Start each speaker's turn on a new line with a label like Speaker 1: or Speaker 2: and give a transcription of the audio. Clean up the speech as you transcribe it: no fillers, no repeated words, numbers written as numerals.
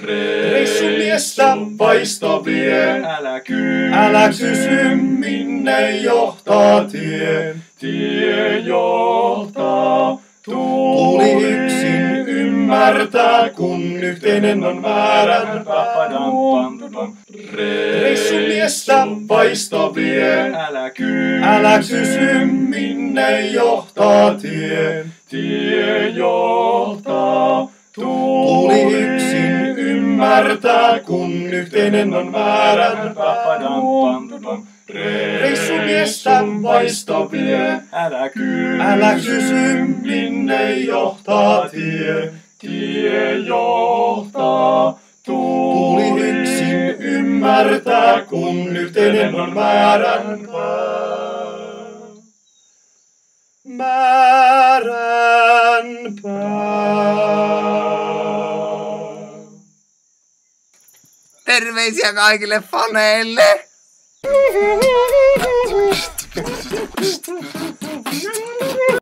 Speaker 1: Reissumiestä vaisto vie, älä kysy minne johtaa tie. Tie johtaa, tuli yksin ymmärtää, kun yhteinen on määrän. Reissumiestä vaisto vie, älä kysy minne johtaa tie. Tie johtaa, tuli yksin ymmärtää, kun yhteinen on määrän. Reissumiestä vaisto vie, älä kysy minne johtaa tie. Tie johtaa, tuli yksin ymmärtää, kun yhteinen on määränpää.
Speaker 2: Terveisiä kaikille faneille!